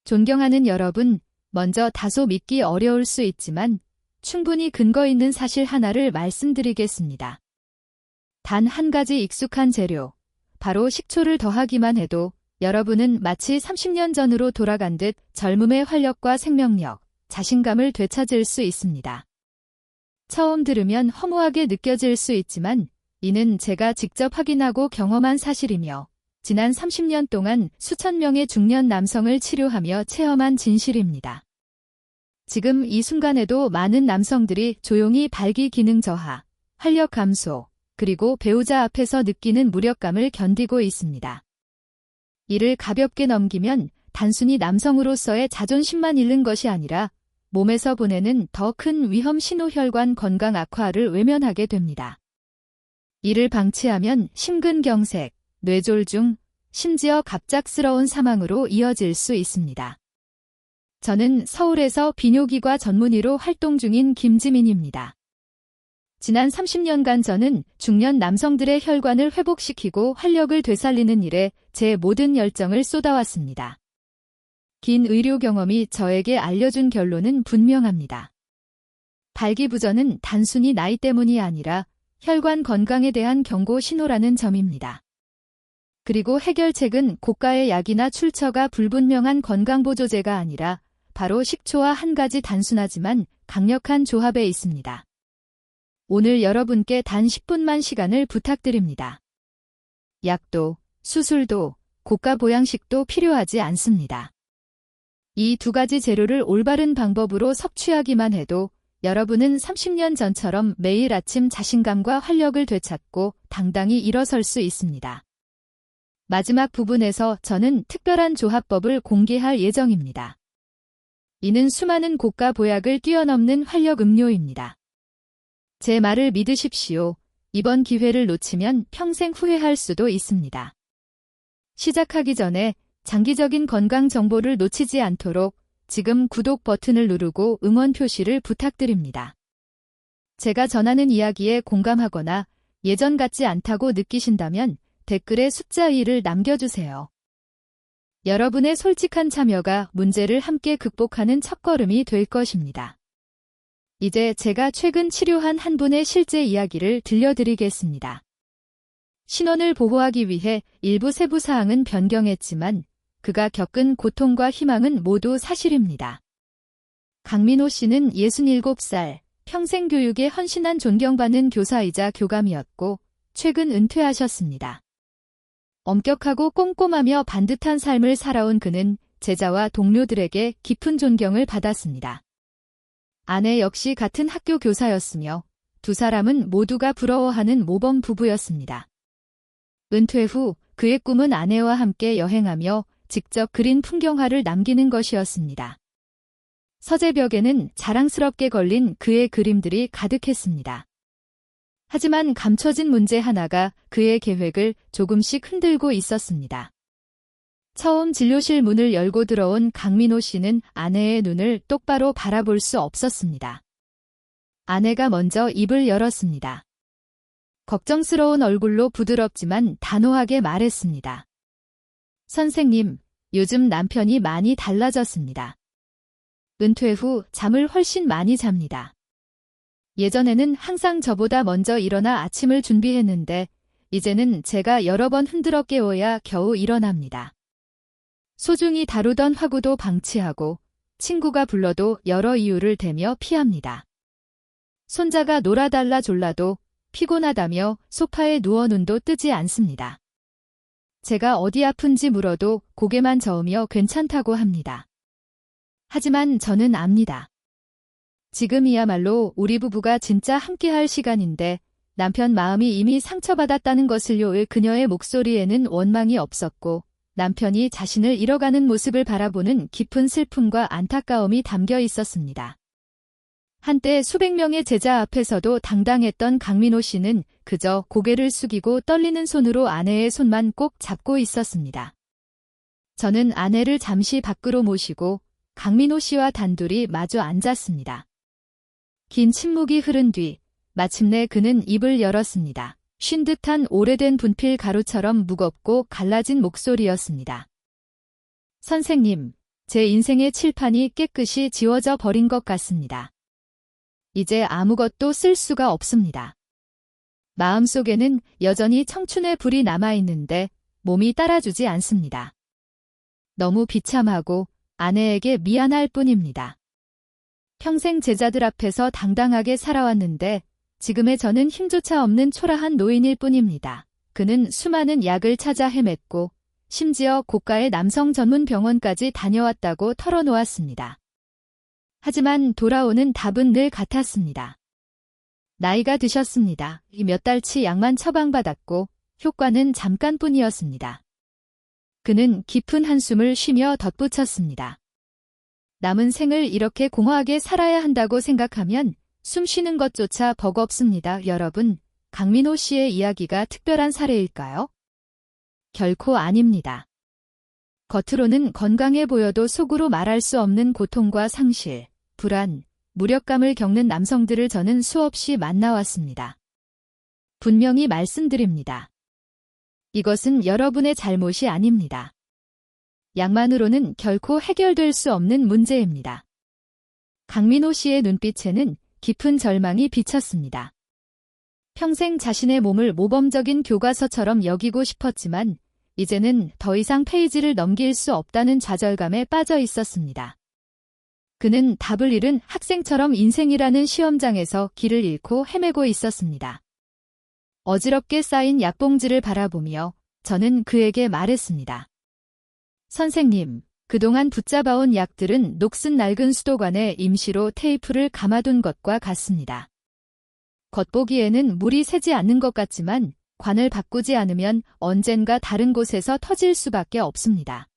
존경하는 여러분, 먼저 다소 믿기 어려울 수 있지만 충분히 근거 있는 사실 하나를 말씀드리겠습니다. 단 한 가지 익숙한 재료, 바로 식초를 더하기만 해도 여러분은 마치 30년 전으로 돌아간 듯 젊음의 활력과 생명력, 자신감을 되찾을 수 있습니다. 처음 들으면 허무하게 느껴질 수 있지만 이는 제가 직접 확인하고 경험한 사실이며 지난 30년 동안 수천 명의 중년 남성을 치료하며 체험한 진실입니다. 지금 이 순간에도 많은 남성들이 조용히 발기 기능 저하, 활력 감소, 그리고 배우자 앞에서 느끼는 무력감을 견디고 있습니다. 이를 가볍게 넘기면 단순히 남성으로서의 자존심만 잃는 것이 아니라 몸에서 보내는 더 큰 위험 신호혈관 건강 악화를 외면하게 됩니다. 이를 방치하면 심근경색, 뇌졸중, 심지어 갑작스러운 사망으로 이어질 수 있습니다. 저는 서울에서 비뇨기과 전문의로 활동 중인 김지민입니다. 지난 30년간 저는 중년 남성들의 혈관을 회복시키고 활력을 되살리는 일에 제 모든 열정을 쏟아왔습니다. 긴 의료 경험이 저에게 알려준 결론은 분명합니다. 발기부전은 단순히 나이 때문이 아니라 혈관 건강에 대한 경고 신호라는 점입니다. 그리고 해결책은 고가의 약이나 출처가 불분명한 건강보조제가 아니라 바로 식초와 한 가지 단순하지만 강력한 조합에 있습니다. 오늘 여러분께 단 10분만 시간을 부탁드립니다. 약도, 수술도, 고가 보양식도 필요하지 않습니다. 이 두 가지 재료를 올바른 방법으로 섭취하기만 해도 여러분은 30년 전처럼 매일 아침 자신감과 활력을 되찾고 당당히 일어설 수 있습니다. 마지막 부분에서 저는 특별한 조합법을 공개할 예정입니다. 이는 수많은 고가 보약을 뛰어넘는 활력 음료입니다. 제 말을 믿으십시오. 이번 기회를 놓치면 평생 후회할 수도 있습니다. 시작하기 전에 장기적인 건강 정보를 놓치지 않도록 지금 구독 버튼을 누르고 응원 표시를 부탁드립니다. 제가 전하는 이야기에 공감하거나 예전 같지 않다고 느끼신다면 댓글에 숫자 2를 남겨주세요. 여러분의 솔직한 참여가 문제를 함께 극복하는 첫걸음이 될 것입니다. 이제 제가 최근 치료한 한 분의 실제 이야기를 들려드리겠습니다. 신원을 보호하기 위해 일부 세부 사항은 변경했지만 그가 겪은 고통과 희망은 모두 사실입니다. 강민호 씨는 67살, 평생교육에 헌신한 존경받는 교사이자 교감이었고 최근 은퇴하셨습니다. 엄격하고 꼼꼼하며 반듯한 삶을 살아온 그는 제자와 동료들에게 깊은 존경을 받았습니다. 아내 역시 같은 학교 교사였으며 두 사람은 모두가 부러워하는 모범 부부였습니다. 은퇴 후 그의 꿈은 아내와 함께 여행하며 직접 그린 풍경화를 남기는 것이었습니다. 서재벽에는 자랑스럽게 걸린 그의 그림들이 가득했습니다. 하지만 감춰진 문제 하나가 그의 계획을 조금씩 흔들고 있었습니다. 처음 진료실 문을 열고 들어온 강민호 씨는 아내의 눈을 똑바로 바라볼 수 없었습니다. 아내가 먼저 입을 열었습니다. 걱정스러운 얼굴로 부드럽지만 단호하게 말했습니다. 선생님, 요즘 남편이 많이 달라졌습니다. 은퇴 후 잠을 훨씬 많이 잡니다. 예전에는 항상 저보다 먼저 일어나 아침을 준비했는데 이제는 제가 여러 번 흔들어 깨워야 겨우 일어납니다. 소중히 다루던 화구도 방치하고 친구가 불러도 여러 이유를 대며 피합니다. 손자가 놀아달라 졸라도 피곤하다며 소파에 누워 눈도 뜨지 않습니다. 제가 어디 아픈지 물어도 고개만 저으며 괜찮다고 합니다. 하지만 저는 압니다. 지금이야말로 우리 부부가 진짜 함께할 시간인데 남편 마음이 이미 상처받았다는 것을요. 그녀의 목소리에는 원망이 없었고 남편이 자신을 잃어가는 모습을 바라보는 깊은 슬픔과 안타까움이 담겨 있었습니다. 한때 수백 명의 제자 앞에서도 당당했던 강민호 씨는 그저 고개를 숙이고 떨리는 손으로 아내의 손만 꼭 잡고 있었습니다. 저는 아내를 잠시 밖으로 모시고 강민호 씨와 단둘이 마주 앉았습니다. 긴 침묵이 흐른 뒤 마침내 그는 입을 열었습니다. 쉰 듯한 오래된 분필 가루처럼 무겁고 갈라진 목소리였습니다. 선생님, 제 인생의 칠판이 깨끗이 지워져 버린 것 같습니다. 이제 아무것도 쓸 수가 없습니다. 마음속에는 여전히 청춘의 불이 남아있는데 몸이 따라주지 않습니다. 너무 비참하고 아내에게 미안할 뿐입니다. 평생 제자들 앞에서 당당하게 살아왔는데 지금의 저는 힘조차 없는 초라한 노인일 뿐입니다. 그는 수많은 약을 찾아 헤맸고 심지어 고가의 남성 전문 병원까지 다녀왔다고 털어놓았습니다. 하지만 돌아오는 답은 늘 같았습니다. 나이가 드셨습니다. 몇 달치 약만 처방받았고 효과는 잠깐뿐이었습니다. 그는 깊은 한숨을 쉬며 덧붙였습니다. 남은 생을 이렇게 공허하게 살아야 한다고 생각하면 숨 쉬는 것조차 버겁습니다. 여러분, 강민호 씨의 이야기가 특별한 사례일까요? 결코 아닙니다. 겉으로는 건강해 보여도 속으로 말할 수 없는 고통과 상실, 불안, 무력감을 겪는 남성들을 저는 수없이 만나왔습니다. 분명히 말씀드립니다. 이것은 여러분의 잘못이 아닙니다. 약만으로는 결코 해결될 수 없는 문제입니다. 강민호 씨의 눈빛에는 깊은 절망이 비쳤습니다. 평생 자신의 몸을 모범적인 교과서처럼 여기고 싶었지만 이제는 더 이상 페이지를 넘길 수 없다는 좌절감에 빠져 있었습니다. 그는 답을 잃은 학생처럼 인생이라는 시험장에서 길을 잃고 헤매고 있었습니다. 어지럽게 쌓인 약봉지를 바라보며 저는 그에게 말했습니다. 선생님, 그동안 붙잡아온 약들은 녹슨 낡은 수도관에 임시로 테이프를 감아둔 것과 같습니다. 겉보기에는 물이 새지 않는 것 같지만 관을 바꾸지 않으면 언젠가 다른 곳에서 터질 수밖에 없습니다.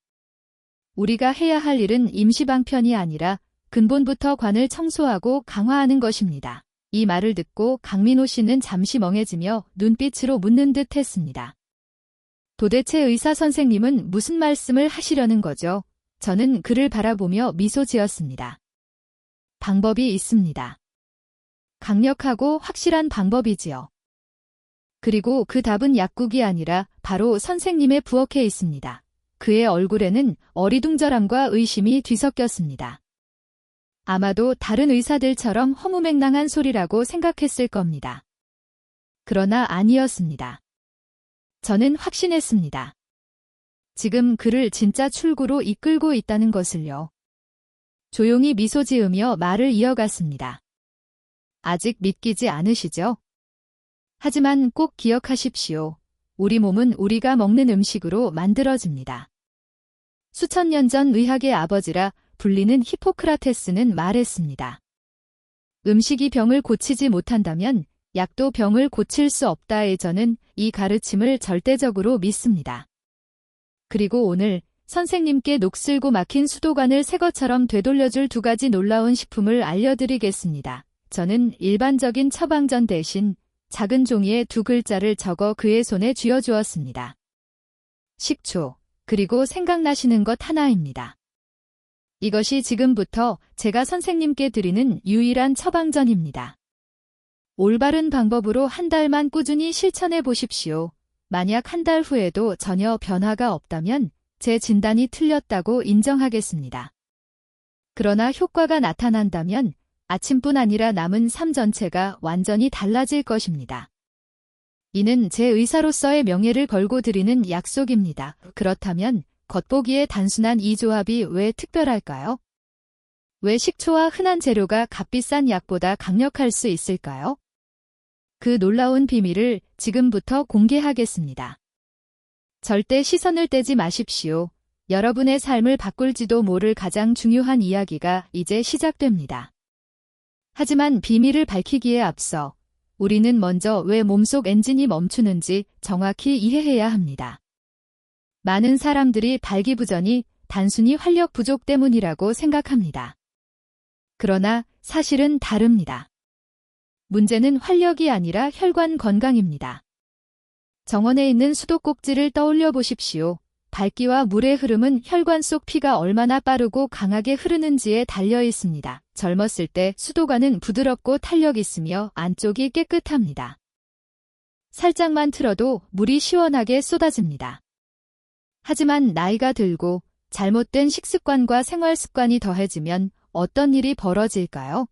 우리가 해야 할 일은 임시방편이 아니라 근본부터 관을 청소하고 강화하는 것입니다. 이 말을 듣고 강민호 씨는 잠시 멍해지며 눈빛으로 묻는 듯 했습니다. 도대체 의사 선생님은 무슨 말씀을 하시려는 거죠? 저는 그를 바라보며 미소 지었습니다. 방법이 있습니다. 강력하고 확실한 방법이지요. 그리고 그 답은 약국이 아니라 바로 선생님의 부엌에 있습니다. 그의 얼굴에는 어리둥절함과 의심이 뒤섞였습니다. 아마도 다른 의사들처럼 허무맹랑한 소리라고 생각했을 겁니다. 그러나 아니었습니다. 저는 확신했습니다. 지금 그를 진짜 출구로 이끌고 있다는 것을요. 조용히 미소 지으며 말을 이어갔습니다. 아직 믿기지 않으시죠? 하지만 꼭 기억하십시오. 우리 몸은 우리가 먹는 음식으로 만들어집니다. 수천 년 전 의학의 아버지라 불리는 히포크라테스는 말했습니다. 음식이 병을 고치지 못한다면 약도 병을 고칠 수 없다에 저는 이 가르침을 절대적으로 믿습니다. 그리고 오늘 선생님께 녹슬고 막힌 수도관을 새 것처럼 되돌려줄 두 가지 놀라운 식품을 알려드리겠습니다. 저는 일반적인 처방전 대신 작은 종이에 두 글자를 적어 그의 손에 쥐어주었습니다. 식초, 그리고 생각나시는 것 하나입니다. 이것이 지금부터 제가 선생님께 드리는 유일한 처방전입니다. 올바른 방법으로 한 달만 꾸준히 실천해 보십시오. 만약 한 달 후에도 전혀 변화가 없다면 제 진단이 틀렸다고 인정하겠습니다. 그러나 효과가 나타난다면 아침뿐 아니라 남은 삶 전체가 완전히 달라질 것입니다. 이는 제 의사로서의 명예를 걸고 드리는 약속입니다. 그렇다면 겉보기에 단순한 이 조합이 왜 특별할까요? 왜 식초와 흔한 재료가 값비싼 약보다 강력할 수 있을까요? 그 놀라운 비밀을 지금부터 공개하겠습니다. 절대 시선을 떼지 마십시오. 여러분의 삶을 바꿀지도 모를 가장 중요한 이야기가 이제 시작됩니다. 하지만 비밀을 밝히기에 앞서 우리는 먼저 왜 몸속 엔진이 멈추는지 정확히 이해해야 합니다. 많은 사람들이 발기부전이 단순히 활력 부족 때문이라고 생각합니다. 그러나 사실은 다릅니다. 문제는 활력이 아니라 혈관 건강입니다. 정원에 있는 수도꼭지를 떠올려 보십시오. 밝기와 물의 흐름은 혈관 속 피가 얼마나 빠르고 강하게 흐르는지에 달려 있습니다. 젊었을 때 수도관은 부드럽고 탄력 있으며 안쪽이 깨끗합니다. 살짝만 틀어도 물이 시원하게 쏟아집니다. 하지만 나이가 들고 잘못된 식습관과 생활습관이 더해지면 어떤 일이 벌어질까요?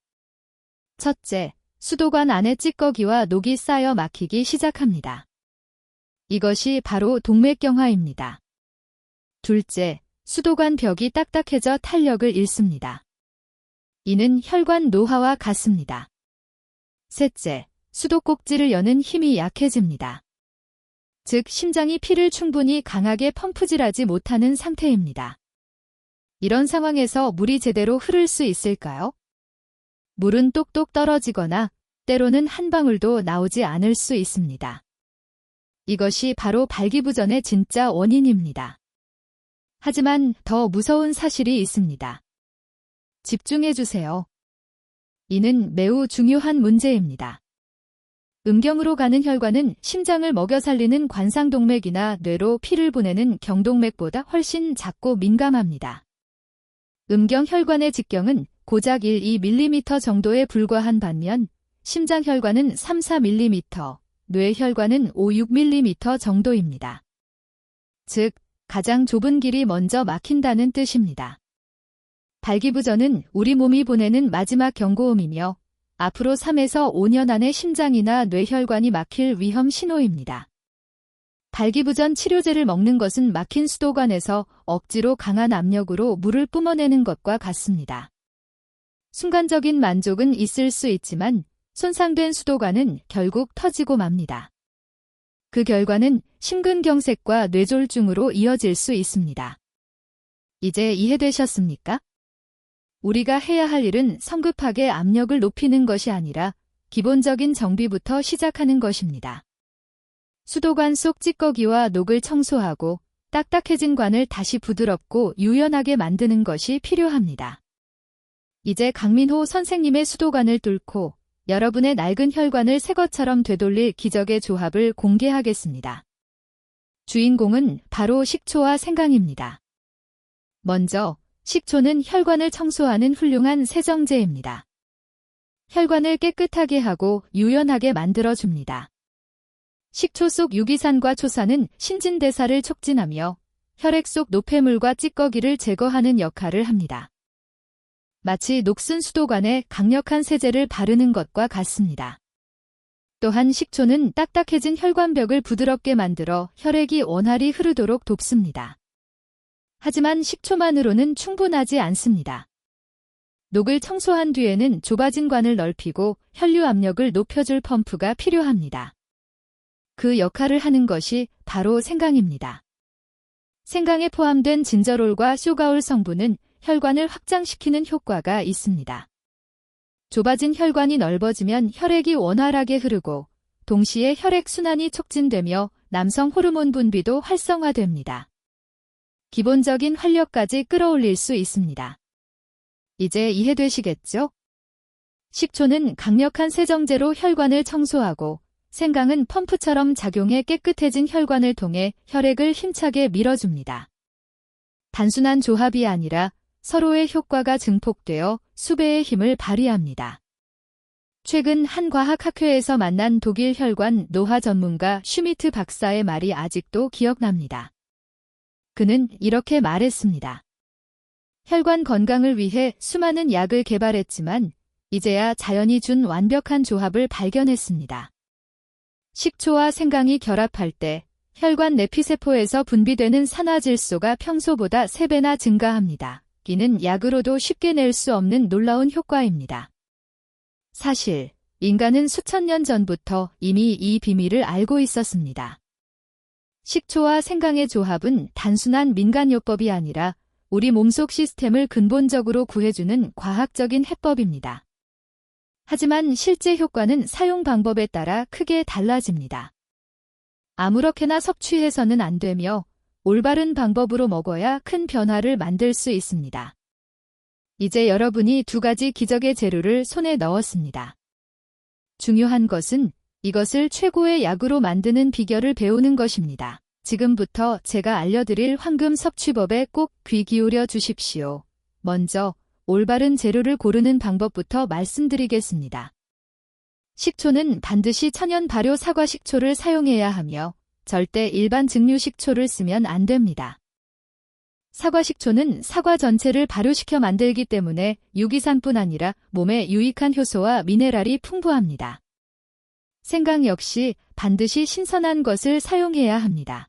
첫째, 수도관 안에 찌꺼기와 녹이 쌓여 막히기 시작합니다. 이것이 바로 동맥경화입니다. 둘째, 수도관 벽이 딱딱해져 탄력을 잃습니다. 이는 혈관 노화와 같습니다. 셋째, 수도꼭지를 여는 힘이 약해집니다. 즉, 심장이 피를 충분히 강하게 펌프질하지 못하는 상태입니다. 이런 상황에서 물이 제대로 흐를 수 있을까요? 물은 똑똑 떨어지거나 때로는 한 방울도 나오지 않을 수 있습니다. 이것이 바로 발기부전의 진짜 원인입니다. 하지만 더 무서운 사실이 있습니다. 집중해주세요. 이는 매우 중요한 문제입니다. 음경으로 가는 혈관은 심장을 먹여 살리는 관상동맥이나 뇌로 피를 보내는 경동맥보다 훨씬 작고 민감합니다. 음경혈관의 직경은 고작 1-2mm 정도에 불과한 반면 심장혈관은 3-4mm, 뇌혈관은 5-6mm 정도입니다. 즉, 가장 좁은 길이 먼저 막힌다는 뜻입니다. 발기부전은 우리 몸이 보내는 마지막 경고음이며 앞으로 3에서 5년 안에 심장이나 뇌혈관이 막힐 위험 신호입니다. 발기부전 치료제를 먹는 것은 막힌 수도관에서 억지로 강한 압력으로 물을 뿜어내는 것과 같습니다. 순간적인 만족은 있을 수 있지만 손상된 수도관은 결국 터지고 맙니다. 그 결과는 심근경색과 뇌졸중으로 이어질 수 있습니다. 이제 이해되셨습니까? 우리가 해야 할 일은 성급하게 압력을 높이는 것이 아니라 기본적인 정비부터 시작하는 것입니다. 수도관 속 찌꺼기와 녹을 청소하고 딱딱해진 관을 다시 부드럽고 유연하게 만드는 것이 필요합니다. 이제 강민호 선생님의 수도관을 뚫고 여러분의 낡은 혈관을 새 것처럼 되돌릴 기적의 조합을 공개하겠습니다. 주인공은 바로 식초와 생강입니다. 먼저, 식초는 혈관을 청소하는 훌륭한 세정제입니다. 혈관을 깨끗하게 하고 유연하게 만들어줍니다. 식초 속 유기산과 초산은 신진대사를 촉진하며 혈액 속 노폐물과 찌꺼기를 제거하는 역할을 합니다. 마치 녹슨 수도관에 강력한 세제를 바르는 것과 같습니다. 또한 식초는 딱딱해진 혈관벽을 부드럽게 만들어 혈액이 원활히 흐르도록 돕습니다. 하지만 식초만으로는 충분하지 않습니다. 녹을 청소한 뒤에는 좁아진 관을 넓히고 혈류 압력을 높여줄 펌프가 필요합니다. 그 역할을 하는 것이 바로 생강입니다. 생강에 포함된 진저롤과 쇼가올 성분은 혈관을 확장시키는 효과가 있습니다. 좁아진 혈관이 넓어지면 혈액이 원활하게 흐르고 동시에 혈액 순환이 촉진되며 남성 호르몬 분비도 활성화됩니다. 기본적인 활력까지 끌어올릴 수 있습니다. 이제 이해되시겠죠? 식초는 강력한 세정제로 혈관을 청소하고 생강은 펌프처럼 작용해 깨끗해진 혈관을 통해 혈액을 힘차게 밀어줍니다. 단순한 조합이 아니라 서로의 효과가 증폭되어 수배의 힘을 발휘합니다. 최근 한 과학학회에서 만난 독일 혈관 노화 전문가 슈미트 박사의 말이 아직도 기억납니다. 그는 이렇게 말했습니다. 혈관 건강을 위해 수많은 약을 개발했지만 이제야 자연이 준 완벽한 조합을 발견했습니다. 식초와 생강이 결합할 때 혈관 내피세포에서 분비되는 산화질소가 평소보다 3배나 증가합니다. 이는 약으로도 쉽게 낼 수 없는 놀라운 효과입니다. 사실 인간은 수천 년 전부터 이미 이 비밀을 알고 있었습니다. 식초와 생강의 조합은 단순한 민간요법이 아니라 우리 몸속 시스템을 근본적으로 구해주는 과학적인 해법입니다. 하지만 실제 효과는 사용 방법에 따라 크게 달라집니다. 아무렇게나 섭취해서는 안 되며 올바른 방법으로 먹어야 큰 변화를 만들 수 있습니다. 이제 여러분이 2가지 기적의 재료를 손에 넣었습니다. 중요한 것은 이것을 최고의 약으로 만드는 비결을 배우는 것입니다. 지금부터 제가 알려드릴 황금 섭취법에 꼭 귀 기울여 주십시오. 먼저 올바른 재료를 고르는 방법부터 말씀드리겠습니다. 식초는 반드시 천연 발효 사과 식초를 사용해야 하며 절대 일반 증류 식초를 쓰면 안 됩니다. 사과 식초는 사과 전체를 발효시켜 만들기 때문에 유기산뿐 아니라 몸에 유익한 효소와 미네랄이 풍부합니다. 생강 역시 반드시 신선한 것을 사용해야 합니다.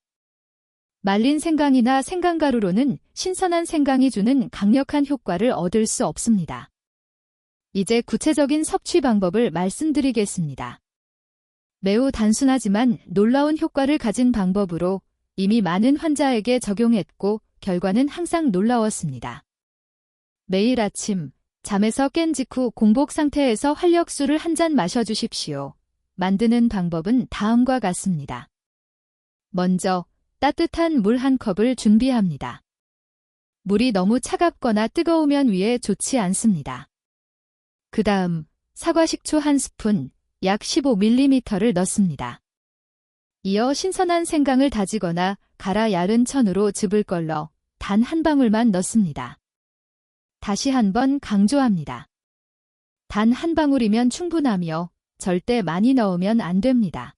말린 생강이나 생강가루로는 신선한 생강이 주는 강력한 효과를 얻을 수 없습니다. 이제 구체적인 섭취 방법을 말씀드리겠습니다. 매우 단순하지만 놀라운 효과를 가진 방법으로 이미 많은 환자에게 적용했고 결과는 항상 놀라웠습니다. 매일 아침 잠에서 깬 직후 공복 상태에서 활력수를 한 잔 마셔주십시오. 만드는 방법은 다음과 같습니다. 먼저 따뜻한 물 한 컵을 준비합니다. 물이 너무 차갑거나 뜨거우면 위에 좋지 않습니다. 그 다음 사과식초 1스푼, 약 15ml를 넣습니다. 이어 신선한 생강을 다지거나 갈아 야른 천으로 즙을 걸러 단 한 방울만 넣습니다. 다시 한번 강조합니다. 단 한 방울이면 충분하며 절대 많이 넣으면 안 됩니다.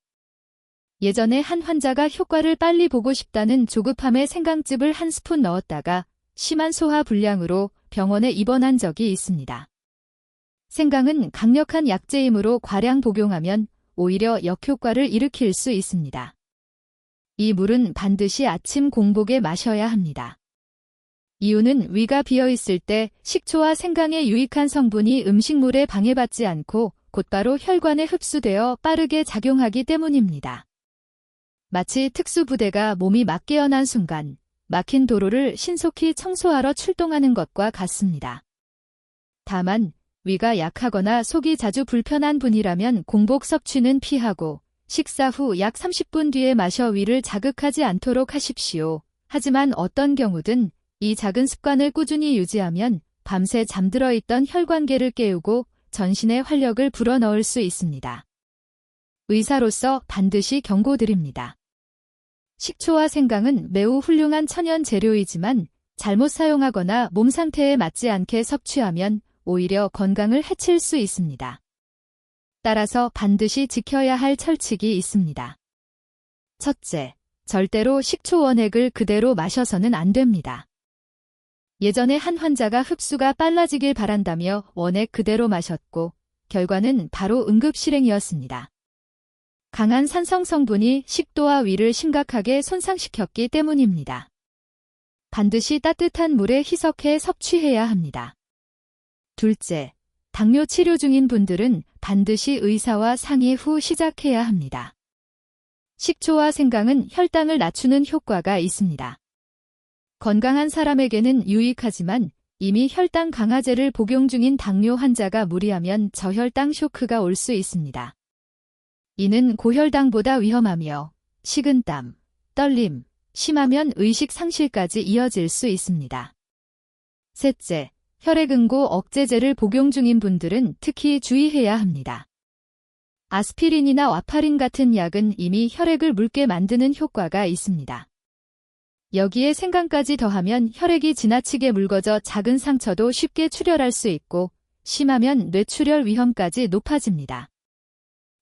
예전에 한 환자가 효과를 빨리 보고 싶다는 조급함에 생강즙을 1스푼 넣었다가 심한 소화 불량으로 병원에 입원한 적이 있습니다. 생강은 강력한 약재이므로 과량 복용하면 오히려 역효과를 일으킬 수 있습니다. 이 물은 반드시 아침 공복에 마셔야 합니다. 이유는 위가 비어있을 때 식초와 생강의 유익한 성분이 음식물에 방해받지 않고 곧바로 혈관에 흡수되어 빠르게 작용하기 때문입니다. 마치 특수부대가 몸이 막 깨어난 순간 막힌 도로를 신속히 청소하러 출동하는 것과 같습니다. 다만 위가 약하거나 속이 자주 불편한 분이라면 공복 섭취는 피하고 식사 후 약 30분 뒤에 마셔 위를 자극하지 않도록 하십시오. 하지만 어떤 경우든 이 작은 습관을 꾸준히 유지하면 밤새 잠들어 있던 혈관계를 깨우고 전신에 활력을 불어넣을 수 있습니다. 의사로서 반드시 경고드립니다. 식초와 생강은 매우 훌륭한 천연 재료이지만 잘못 사용하거나 몸 상태에 맞지 않게 섭취하면 오히려 건강을 해칠 수 있습니다. 따라서 반드시 지켜야 할 철칙이 있습니다. 첫째, 절대로 식초 원액을 그대로 마셔서는 안 됩니다. 예전에 한 환자가 흡수가 빨라지길 바란다며 원액 그대로 마셨고 결과는 바로 응급실행이었습니다. 강한 산성 성분이 식도와 위를 심각하게 손상시켰기 때문입니다. 반드시 따뜻한 물에 희석해 섭취해야 합니다. 둘째, 당뇨 치료 중인 분들은 반드시 의사와 상의 후 시작해야 합니다. 식초와 생강은 혈당을 낮추는 효과가 있습니다. 건강한 사람에게는 유익하지만 이미 혈당 강화제를 복용 중인 당뇨 환자가 무리하면 저혈당 쇼크가 올 수 있습니다. 이는 고혈당보다 위험하며 식은땀, 떨림, 심하면 의식 상실까지 이어질 수 있습니다. 셋째, 혈액응고 억제제를 복용 중인 분들은 특히 주의해야 합니다. 아스피린이나 와파린 같은 약은 이미 혈액을 묽게 만드는 효과가 있습니다. 여기에 생강까지 더하면 혈액이 지나치게 묽어져 작은 상처도 쉽게 출혈할 수 있고 심하면 뇌출혈 위험까지 높아집니다.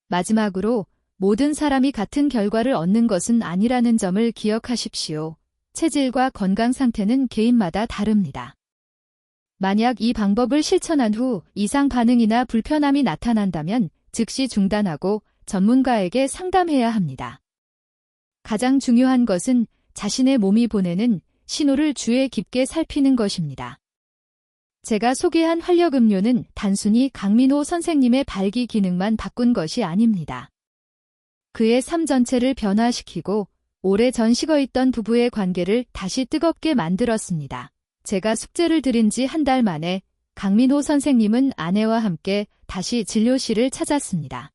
마지막으로 모든 사람이 같은 결과를 얻는 것은 아니라는 점을 기억하십시오. 체질과 건강 상태는 개인마다 다릅니다. 만약 이 방법을 실천한 후 이상 반응이나 불편함이 나타난다면 즉시 중단하고 전문가에게 상담해야 합니다. 가장 중요한 것은 자신의 몸이 보내는 신호를 주의 깊게 살피는 것입니다. 제가 소개한 활력음료는 단순히 강민호 선생님의 발기 기능만 바꾼 것이 아닙니다. 그의 삶 전체를 변화시키고 오래전 식어있던 부부의 관계를 다시 뜨겁게 만들었습니다. 제가 숙제를 드린 지 한 달 만에 강민호 선생님은 아내와 함께 다시 진료실을 찾았습니다.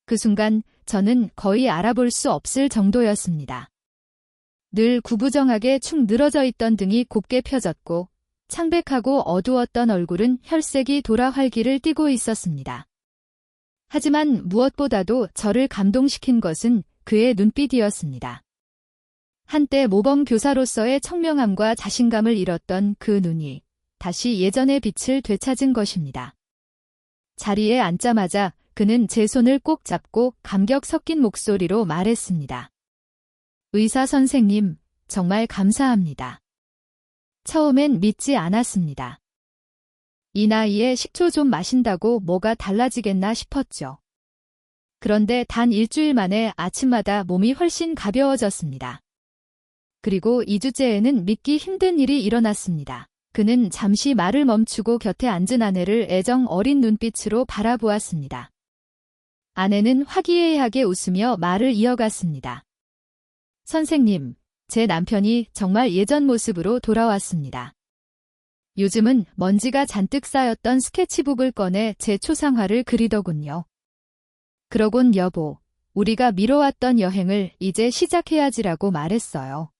그 순간 저는 거의 알아볼 수 없을 정도였습니다. 늘 구부정하게 축 늘어져 있던 등이 곱게 펴졌고 창백하고 어두웠던 얼굴은 혈색이 돌아 활기를 띠고 있었습니다. 하지만 무엇보다도 저를 감동시킨 것은 그의 눈빛이었습니다. 한때 모범 교사로서의 청명함과 자신감을 잃었던 그 눈이 다시 예전의 빛을 되찾은 것입니다. 자리에 앉자마자 그는 제 손을 꼭 잡고 감격 섞인 목소리로 말했습니다. 의사 선생님, 정말 감사합니다. 처음엔 믿지 않았습니다. 이 나이에 식초 좀 마신다고 뭐가 달라지겠나 싶었죠. 그런데 단 일주일 만에 아침마다 몸이 훨씬 가벼워졌습니다. 그리고 2주째에는 믿기 힘든 일이 일어났습니다. 그는 잠시 말을 멈추고 곁에 앉은 아내를 애정 어린 눈빛으로 바라보았습니다. 아내는 화기애애하게 웃으며 말을 이어갔습니다. 선생님, 제 남편이 정말 예전 모습으로 돌아왔습니다. 요즘은 먼지가 잔뜩 쌓였던 스케치북을 꺼내 제 초상화를 그리더군요. 그러곤 여보, 우리가 미뤄왔던 여행을 이제 시작해야지라고 말했어요.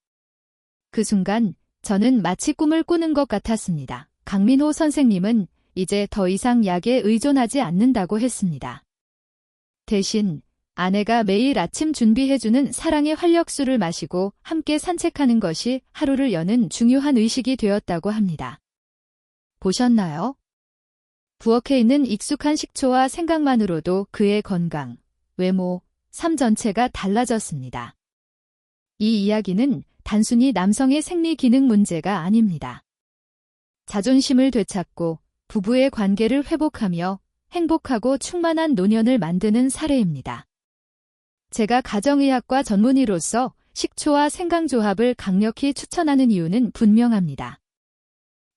그 순간 저는 마치 꿈을 꾸는 것 같았습니다. 강민호 선생님은 이제 더 이상 약에 의존하지 않는다고 했습니다. 대신 아내가 매일 아침 준비해주는 사랑의 활력수를 마시고 함께 산책하는 것이 하루를 여는 중요한 의식이 되었다고 합니다. 보셨나요? 부엌에 있는 익숙한 식초와 생각만으로도 그의 건강, 외모, 삶 전체가 달라졌습니다. 이 이야기는 단순히 남성의 생리 기능 문제가 아닙니다. 자존심을 되찾고 부부의 관계를 회복하며 행복하고 충만한 노년을 만드는 사례입니다. 제가 가정의학과 전문의로서 식초와 생강조합을 강력히 추천하는 이유는 분명합니다.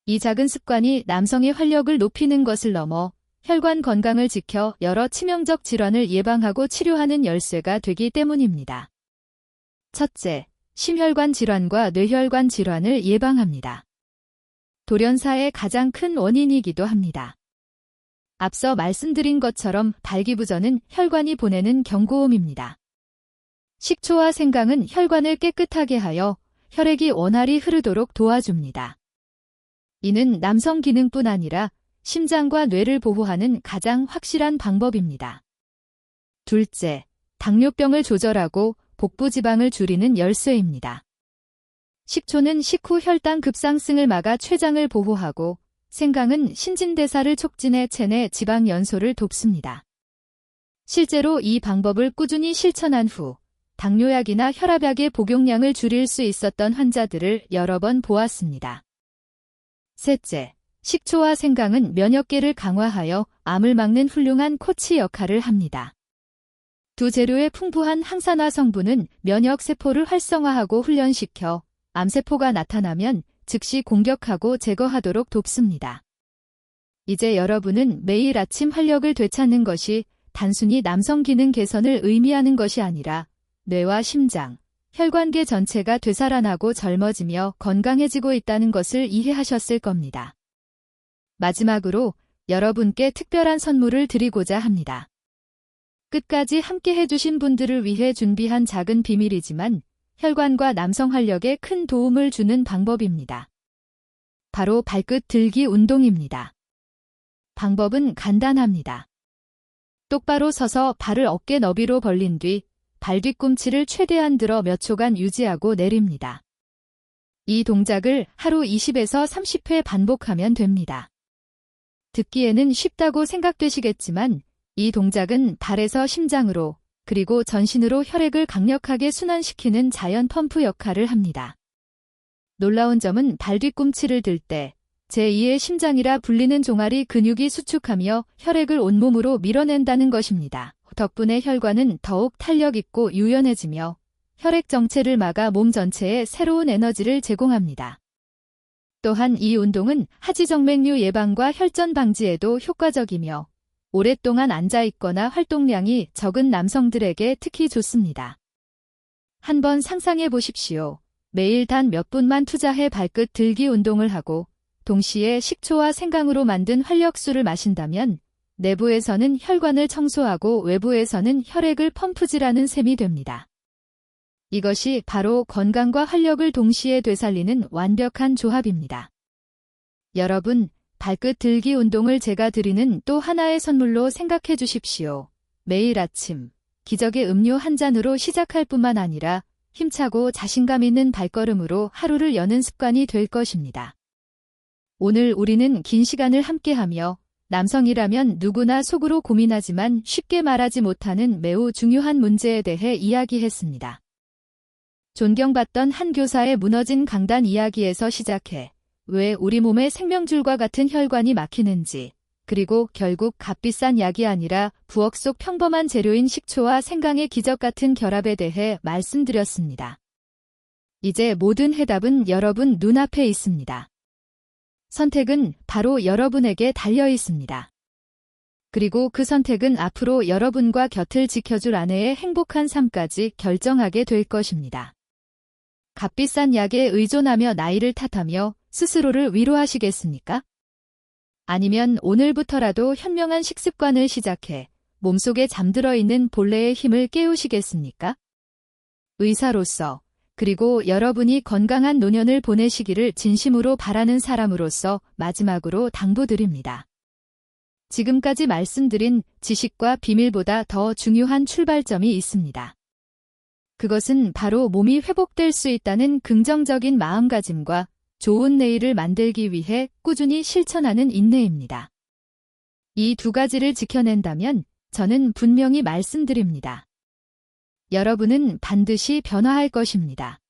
이 작은 습관이 남성의 활력을 높이는 것을 넘어 혈관 건강을 지켜 여러 치명적 질환을 예방하고 치료하는 열쇠가 되기 때문입니다. 첫째, 심혈관 질환과 뇌혈관 질환을 예방합니다. 돌연사의 가장 큰 원인이기도 합니다. 앞서 말씀드린 것처럼 발기부전은 혈관이 보내는 경고음입니다. 식초와 생강은 혈관을 깨끗하게 하여 혈액이 원활히 흐르도록 도와줍니다. 이는 남성 기능뿐 아니라 심장과 뇌를 보호하는 가장 확실한 방법입니다. 둘째, 당뇨병을 조절하고 복부 지방을 줄이는 열쇠입니다. 식초는 식후 혈당 급상승을 막아 췌장을 보호하고 생강은 신진대사를 촉진해 체내 지방 연소를 돕습니다. 실제로 이 방법을 꾸준히 실천한 후 당뇨약이나 혈압약의 복용량을 줄일 수 있었던 환자들을 여러 번 보았습니다. 셋째, 식초와 생강은 면역계를 강화하여 암을 막는 훌륭한 코치 역할을 합니다. 두 재료의 풍부한 항산화 성분은 면역세포를 활성화하고 훈련시켜 암세포가 나타나면 즉시 공격하고 제거하도록 돕습니다. 이제 여러분은 매일 아침 활력을 되찾는 것이 단순히 남성 기능 개선을 의미하는 것이 아니라 뇌와 심장, 혈관계 전체가 되살아나고 젊어지며 건강해지고 있다는 것을 이해하셨을 겁니다. 마지막으로 여러분께 특별한 선물을 드리고자 합니다. 끝까지 함께 해주신 분들을 위해 준비한 작은 비밀이지만 혈관과 남성 활력에 큰 도움을 주는 방법입니다. 바로 발끝 들기 운동입니다. 방법은 간단합니다. 똑바로 서서 발을 어깨 너비로 벌린 뒤 발 뒤꿈치를 최대한 들어 몇 초간 유지하고 내립니다. 이 동작을 하루 20에서 30회 반복하면 됩니다. 듣기에는 쉽다고 생각되시겠지만 이 동작은 발에서 심장으로 그리고 전신으로 혈액을 강력하게 순환시키는 자연 펌프 역할을 합니다. 놀라운 점은 발 뒤꿈치를 들 때 제2의 심장이라 불리는 종아리 근육이 수축하며 혈액을 온몸으로 밀어낸다는 것입니다. 덕분에 혈관은 더욱 탄력 있고 유연해지며 혈액 정체를 막아 몸 전체에 새로운 에너지를 제공합니다. 또한 이 운동은 하지정맥류 예방과 혈전 방지에도 효과적이며 오랫동안 앉아있거나 활동량이 적은 남성들에게 특히 좋습니다. 한번 상상해 보십시오. 매일 단 몇 분만 투자해 발끝 들기 운동을 하고 동시에 식초와 생강으로 만든 활력수를 마신다면 내부에서는 혈관을 청소하고 외부에서는 혈액을 펌프질하는 셈이 됩니다. 이것이 바로 건강과 활력을 동시에 되살리는 완벽한 조합입니다. 여러분, 발끝 들기 운동을 제가 드리는 또 하나의 선물로 생각해 주십시오. 매일 아침, 기적의 음료 한 잔으로 시작할 뿐만 아니라 힘차고 자신감 있는 발걸음으로 하루를 여는 습관이 될 것입니다. 오늘 우리는 긴 시간을 함께하며 남성이라면 누구나 속으로 고민하지만 쉽게 말하지 못하는 매우 중요한 문제에 대해 이야기했습니다. 존경받던 한 교사의 무너진 강단 이야기에서 시작해 왜 우리 몸의 생명줄과 같은 혈관이 막히는지, 그리고 결국 값비싼 약이 아니라 부엌 속 평범한 재료인 식초와 생강의 기적 같은 결합에 대해 말씀드렸습니다. 이제 모든 해답은 여러분 눈앞에 있습니다. 선택은 바로 여러분에게 달려 있습니다. 그리고 그 선택은 앞으로 여러분과 곁을 지켜줄 아내의 행복한 삶까지 결정하게 될 것입니다. 값비싼 약에 의존하며 나이를 탓하며 스스로를 위로하시겠습니까? 아니면 오늘부터라도 현명한 식습관을 시작해 몸속에 잠들어 있는 본래의 힘을 깨우시겠습니까? 의사로서, 그리고 여러분이 건강한 노년을 보내시기를 진심으로 바라는 사람으로서 마지막으로 당부드립니다. 지금까지 말씀드린 지식과 비밀보다 더 중요한 출발점이 있습니다. 그것은 바로 몸이 회복될 수 있다는 긍정적인 마음가짐과 좋은 내일을 만들기 위해 꾸준히 실천하는 인내입니다. 이 두 가지를 지켜낸다면 저는 분명히 말씀드립니다. 여러분은 반드시 변화할 것입니다.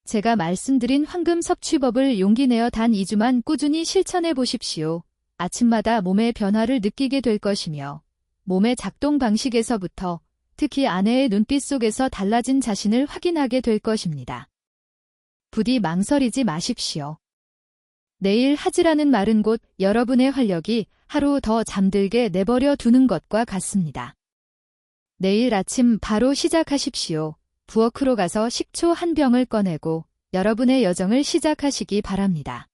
제가 말씀드린 황금 섭취법을 용기 내어 단 2주만 꾸준히 실천해 보십시오. 아침마다 몸의 변화를 느끼게 될 것이며 몸의 작동 방식에서부터 특히 아내의 눈빛 속에서 달라진 자신을 확인하게 될 것입니다. 부디 망설이지 마십시오. 내일 하지라는 말은 곧 여러분의 활력이 하루 더 잠들게 내버려 두는 것과 같습니다. 내일 아침 바로 시작하십시오. 부엌으로 가서 식초 한 병을 꺼내고 여러분의 여정을 시작하시기 바랍니다.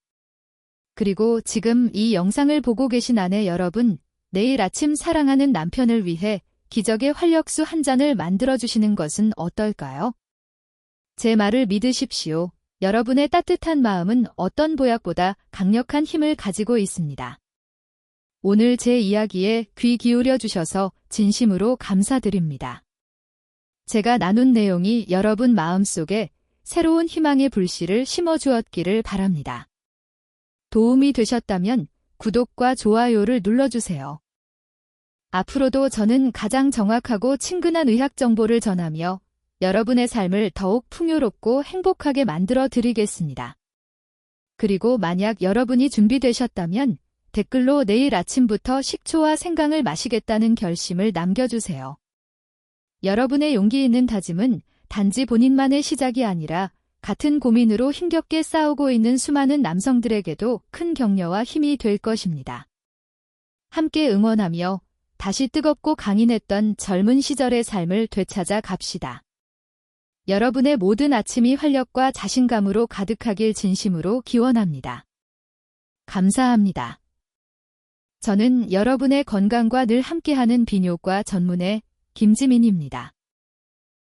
그리고 지금 이 영상을 보고 계신 아내 여러분, 내일 아침 사랑하는 남편을 위해 기적의 활력수 한 잔을 만들어주시는 것은 어떨까요? 제 말을 믿으십시오. 여러분의 따뜻한 마음은 어떤 보약보다 강력한 힘을 가지고 있습니다. 오늘 제 이야기에 귀 기울여 주셔서 진심으로 감사드립니다. 제가 나눈 내용이 여러분 마음속에 새로운 희망의 불씨를 심어주었기를 바랍니다. 도움이 되셨다면 구독과 좋아요를 눌러주세요. 앞으로도 저는 가장 정확하고 친근한 의학 정보를 전하며 여러분의 삶을 더욱 풍요롭고 행복하게 만들어 드리겠습니다. 그리고 만약 여러분이 준비되셨다면 댓글로 내일 아침부터 식초와 생강을 마시겠다는 결심을 남겨주세요. 여러분의 용기 있는 다짐은 단지 본인만의 시작이 아니라 같은 고민으로 힘겹게 싸우고 있는 수많은 남성들에게도 큰 격려와 힘이 될 것입니다. 함께 응원하며 다시 뜨겁고 강인했던 젊은 시절의 삶을 되찾아 갑시다. 여러분의 모든 아침이 활력과 자신감으로 가득하길 진심으로 기원합니다. 감사합니다. 저는 여러분의 건강과 늘 함께하는 비뇨과 전문의 김지민입니다.